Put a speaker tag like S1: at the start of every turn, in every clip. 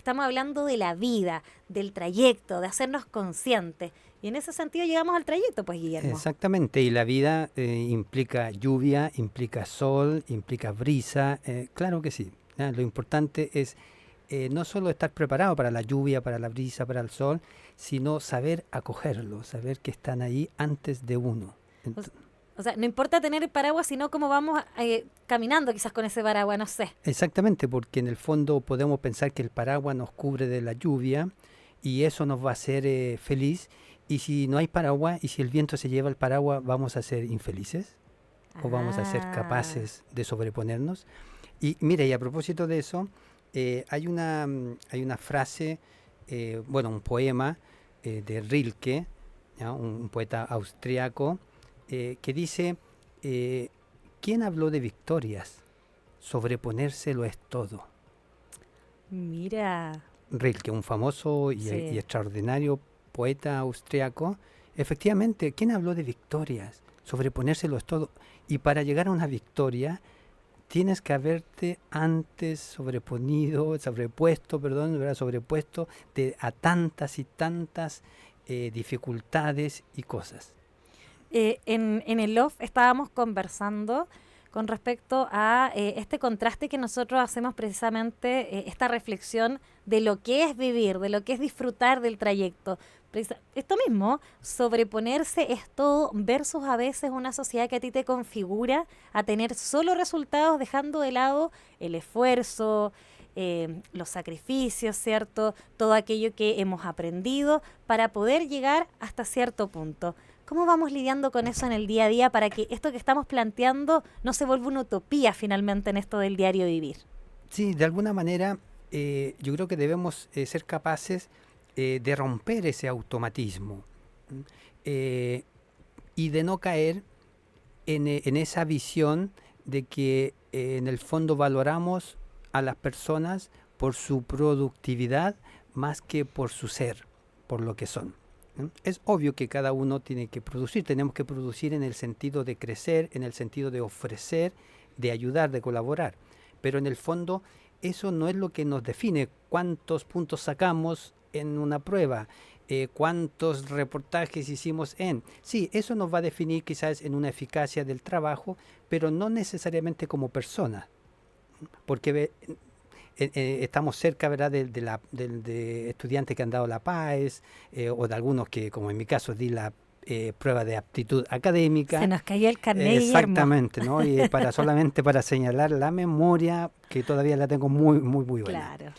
S1: Estamos hablando de la vida, del trayecto, de hacernos conscientes. Y en ese sentido llegamos al trayecto, pues, Guillermo.
S2: Exactamente, y la vida implica lluvia, implica sol, implica brisa, claro que sí. ¿Ya? Lo importante es no solo estar preparado para la lluvia, para la brisa, para el sol, sino saber acogerlo, saber que están ahí antes de uno.
S1: O, o sea, no importa tener el paraguas, sino cómo vamos caminando quizás con ese paraguas, no sé.
S2: Exactamente, porque en el fondo podemos pensar que el paraguas nos cubre de la lluvia y eso nos va a hacer feliz. Y si no hay paraguas y si el viento se lleva el paraguas, ¿vamos a ser infelices? ¿O vamos a ser
S1: Ah,
S2: capaces de sobreponernos? Y mire, y a propósito de eso, hay una frase, bueno, un poema de Rilke, ¿ya? Un poeta austriaco, que dice, eh, ¿quién habló de victorias? Sobreponerse lo es todo.
S1: mira,
S2: Rilke, un famoso y
S1: sí.
S2: extraordinario poeta austriaco, efectivamente, ¿quién habló de victorias? Sobreponerse lo es todo. Y para llegar a una victoria, tienes que haberte antes sobrepuesto, perdón, ¿verdad? Sobrepuesto a tantas y tantas dificultades y cosas.
S1: En el off estábamos conversando con respecto a este contraste que nosotros hacemos precisamente, esta reflexión de lo que es vivir, de lo que es disfrutar del trayecto. Esto mismo, sobreponerse es todo versus a veces una sociedad que a ti te configura a tener solo resultados dejando de lado el esfuerzo, los sacrificios, ¿cierto? Todo aquello que hemos aprendido para poder llegar hasta cierto punto. ¿Cómo vamos lidiando con eso en el día a día para que esto que estamos planteando no se vuelva una utopía finalmente en esto del diario vivir?
S2: Sí, de alguna manera yo creo que debemos ser capaces de romper ese automatismo, ¿m? Eh, y de no caer en esa visión de que en el fondo valoramos a las personas por su productividad más que por su ser, por lo que son. ¿No? Es obvio que cada uno tiene que producir, tenemos que producir en el sentido de crecer, en el sentido de ofrecer, de ayudar, de colaborar, pero en el fondo eso no es lo que nos define cuántos puntos sacamos en una prueba, cuántos reportajes hicimos en. Sí, eso nos va a definir quizás en una eficacia del trabajo, pero no necesariamente como persona, porque estamos cerca, ¿verdad?, de estudiantes que han dado la PAES, o de algunos que, como en mi caso, di la prueba de aptitud
S1: Se
S2: académica.
S1: nos cayó el carnet, Guillermo.
S2: Exactamente, ¿no? Y solamente para señalar la memoria, que todavía la tengo muy, muy, muy buena.
S1: Claro.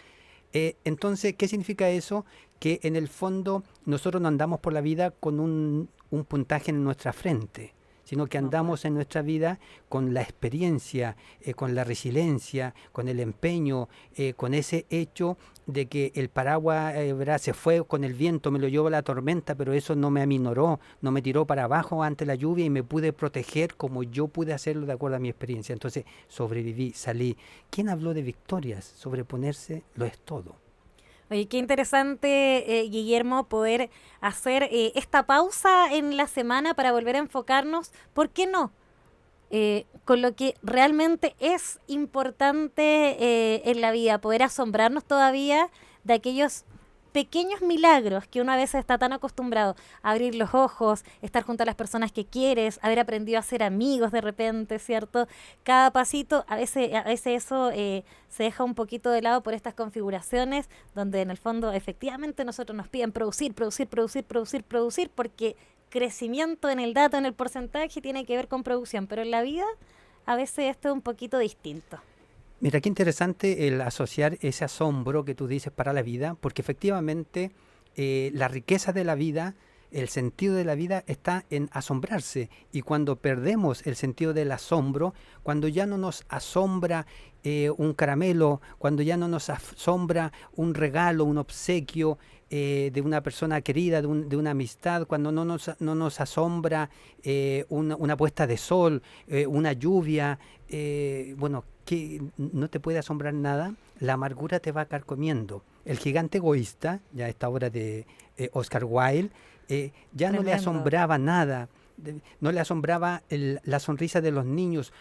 S2: Entonces, ¿qué significa eso? Que en el fondo nosotros no andamos por la vida con un puntaje en nuestra frente, sino que
S1: No, pues.
S2: andamos en nuestra vida con la experiencia, con la resiliencia, con el empeño, con ese hecho de que el paraguas ¿verdad? Se fue con el viento, me lo llevó la tormenta, pero eso no me aminoró, no me tiró para abajo ante la lluvia y me pude proteger como yo pude hacerlo de acuerdo a mi experiencia. Entonces sobreviví, salí. ¿Quién habló de victorias? Sobreponerse lo es todo.
S1: Oye, qué interesante, Guillermo, poder hacer esta pausa en la semana para volver a enfocarnos, ¿por qué no? Con lo que realmente es importante en la vida, poder asombrarnos todavía de aquellos pequeños milagros que uno a veces está tan acostumbrado a abrir los ojos, estar junto a las personas que quieres, haber aprendido a ser amigos de repente, ¿cierto? Cada pasito, a veces eso se deja un poquito de lado por estas configuraciones donde en el fondo efectivamente nosotros nos piden producir, producir, producir, producir, producir, porque crecimiento en el dato, en el porcentaje, tiene que ver con producción, pero en la vida a veces esto es un poquito distinto.
S2: Mira, qué interesante el asociar ese asombro que tú dices para la vida, porque efectivamente la riqueza de la vida, el sentido de la vida está en asombrarse. Y cuando perdemos el sentido del asombro, cuando ya no nos asombra un caramelo, cuando ya no nos asombra un regalo, un obsequio de una persona querida, de una amistad, cuando no nos asombra una puesta de sol, una lluvia, bueno, que no te puede asombrar nada, la amargura te va a carcomiendo. El gigante egoísta, ya esta obra de Oscar Wilde, ya no le
S1: Tremendo.
S2: asombraba nada, no le asombraba la sonrisa de los niños,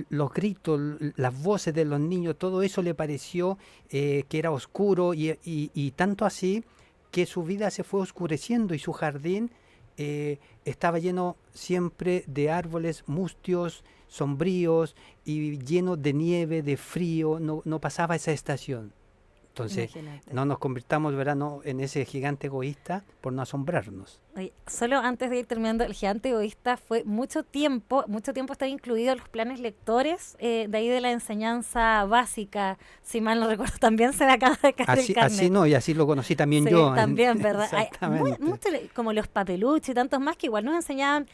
S2: los gritos, las voces de los niños, todo eso le pareció que era oscuro y tanto así que su vida se fue oscureciendo y su jardín estaba lleno siempre de árboles mustios, sombríos y lleno de nieve, de frío, no pasaba esa estación. Entonces,
S1: Imagínate.
S2: no nos convirtamos, ¿verdad?, no, en ese gigante egoísta por no asombrarnos.
S1: Oye, solo antes de ir terminando, el gigante egoísta fue mucho tiempo está incluido en los planes lectores, de ahí de la enseñanza básica, si mal no recuerdo, también se me acaba de caer el
S2: Así
S1: carnet.
S2: no, y así lo conocí también
S1: Sí,
S2: yo.
S1: también, ¿verdad? Hay
S2: Exactamente.
S1: mucho, como los papeluchos y tantos más que igual nos enseñaban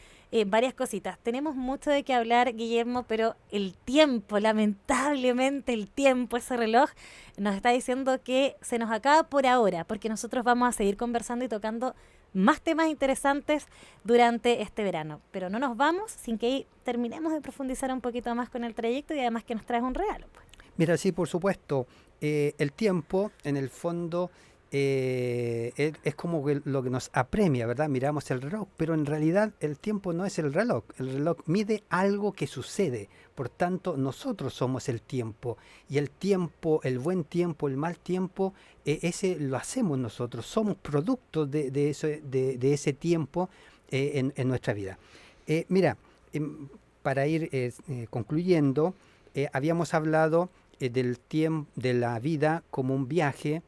S1: varias cositas. Tenemos mucho de qué hablar, Guillermo, pero el tiempo, lamentablemente el tiempo, ese reloj, nos está diciendo que se nos acaba por ahora, porque nosotros vamos a seguir conversando y tocando más temas interesantes durante este verano. Pero no nos vamos sin que terminemos de profundizar un poquito más con el trayecto y además que nos traes un regalo, pues.
S2: Mira, sí, por supuesto, el tiempo, en el fondo, es como que lo que nos apremia, ¿verdad? Miramos el reloj, pero en realidad el tiempo no es el reloj mide algo que sucede, por tanto nosotros somos el tiempo, y el tiempo, el buen tiempo, el mal tiempo, ese lo hacemos nosotros, somos productos de ese tiempo en nuestra vida. Mira, para ir concluyendo, habíamos hablado del tiempo, de la vida como un viaje.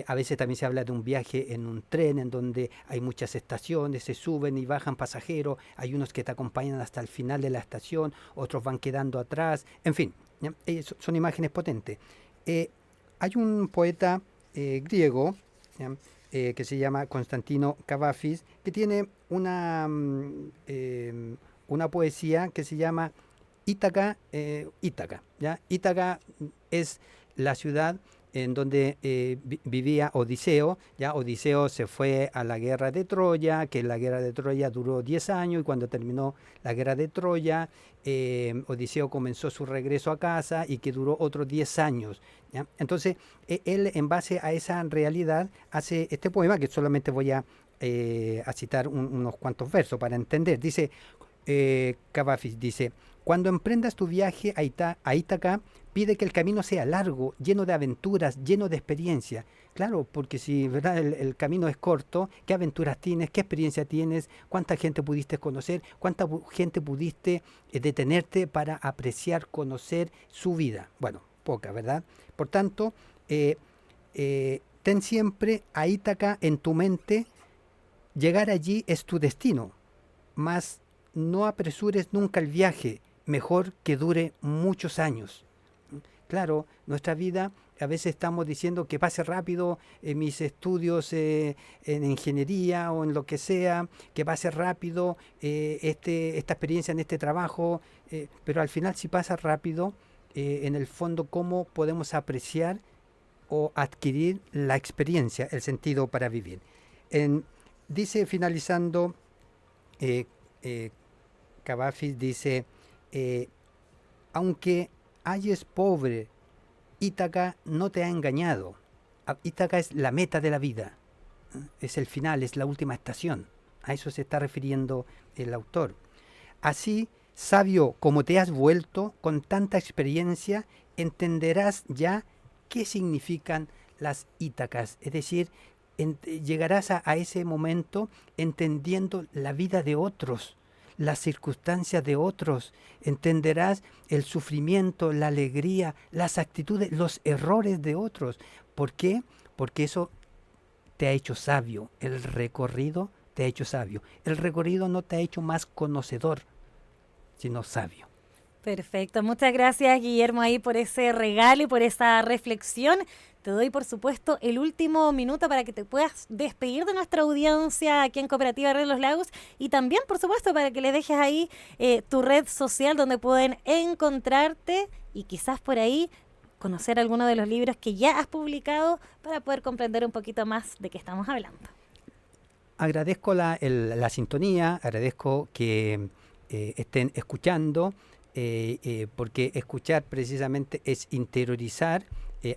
S2: A veces también se habla de un viaje en un tren en donde hay muchas estaciones, se suben y bajan pasajeros, hay unos que te acompañan hasta el final de la estación, otros van quedando atrás, en fin, son imágenes potentes. Hay un poeta griego que se llama Constantino Cavafis, que tiene una poesía que se llama Ítaca, ¿ya? Ítaca es la ciudad en donde vivía Odiseo. Ya Odiseo se fue a la guerra de Troya, que la guerra de Troya duró 10 años, y cuando terminó la guerra de Troya, Odiseo comenzó su regreso a casa y que duró otros 10 años. ¿Ya? Entonces, él, en base a esa realidad, hace este poema, que solamente voy a citar unos cuantos versos para entender. Dice, Cavafis dice: cuando emprendas tu viaje a Ítaca, pide que el camino sea largo, lleno de aventuras, lleno de experiencia. Claro, porque si, ¿verdad?, el camino es corto, ¿qué aventuras tienes? ¿Qué experiencia tienes? ¿Cuánta gente pudiste conocer? ¿Cuánta gente pudiste detenerte para apreciar, conocer su vida? Bueno, poca, ¿verdad? Por tanto, ten siempre a Ítaca en tu mente. Llegar allí es tu destino, mas no apresures nunca el viaje, mejor que dure muchos años. Claro, nuestra vida, a veces estamos diciendo que pase rápido mis estudios en ingeniería o en lo que sea, que pase rápido esta experiencia en este trabajo, pero al final, si pasa rápido, en el fondo, ¿cómo podemos apreciar o adquirir la experiencia, el sentido para vivir? Dice, finalizando, Cavafis dice, aunque halles pobre, Ítaca no te ha engañado. Ítaca es la meta de la vida, es el final, es la última estación. A eso se está refiriendo el autor. Así, sabio como te has vuelto, con tanta experiencia, entenderás ya qué significan las Ítacas. Es decir, llegarás a ese momento entendiendo la vida de otros, las circunstancias de otros, entenderás el sufrimiento, la alegría, las actitudes, los errores de otros. ¿Por qué? Porque eso te ha hecho sabio, el recorrido te ha hecho sabio. El recorrido no te ha hecho más conocedor, sino sabio.
S1: Perfecto, muchas gracias, Guillermo, ahí por ese regalo y por esa reflexión. Te doy, por supuesto, el último minuto para que te puedas despedir de nuestra audiencia aquí en Cooperativa Red Los Lagos, y también, por supuesto, para que le dejes ahí tu red social donde pueden encontrarte y quizás por ahí conocer alguno de los libros que ya has publicado para poder comprender un poquito más de qué estamos hablando.
S2: Agradezco la sintonía, agradezco que estén escuchando, porque escuchar precisamente es interiorizar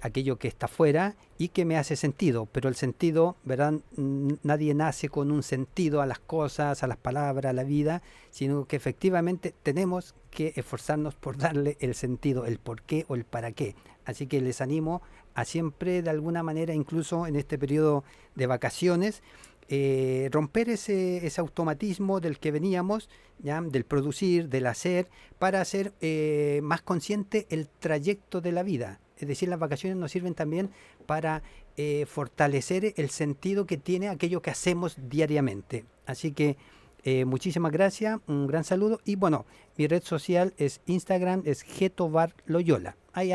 S2: aquello que está fuera y que me hace sentido, pero el sentido, ¿verdad? Nadie nace con un sentido a las cosas, a las palabras, a la vida, sino que efectivamente tenemos que esforzarnos por darle el sentido, el por qué o el para qué. Así que les animo a siempre, de alguna manera, incluso en este periodo de vacaciones, romper ese automatismo del que veníamos, ¿ya? Del producir, del hacer, para hacer más consciente el trayecto de la vida. Es decir, las vacaciones nos sirven también para fortalecer el sentido que tiene aquello que hacemos diariamente. Así que muchísimas gracias, un gran saludo. Y bueno, mi red social es Instagram, es getobarloyola. Ahí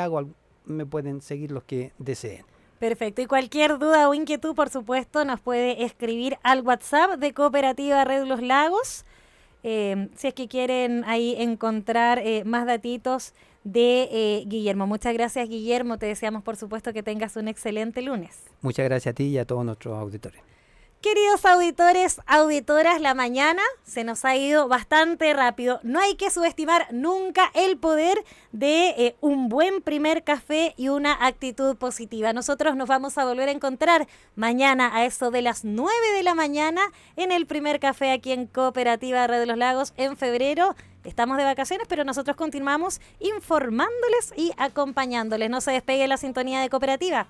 S2: me pueden seguir los que deseen.
S1: Perfecto. Y cualquier duda o inquietud, por supuesto, nos puede escribir al WhatsApp de Cooperativa Red Los Lagos. Si es que quieren ahí encontrar más datitos de Guillermo. Muchas gracias, Guillermo. Te deseamos, por supuesto, que tengas un excelente lunes.
S2: Muchas gracias a ti y a todos nuestros auditores.
S1: Queridos auditores, auditoras, la mañana se nos ha ido bastante rápido. No hay que subestimar nunca el poder de un buen primer café y una actitud positiva. Nosotros nos vamos a volver a encontrar mañana a eso de las 9 de la mañana en el primer café aquí en Cooperativa Red de los Lagos en febrero. Estamos de vacaciones, pero nosotros continuamos informándoles y acompañándoles. No se despegue la sintonía de Cooperativa.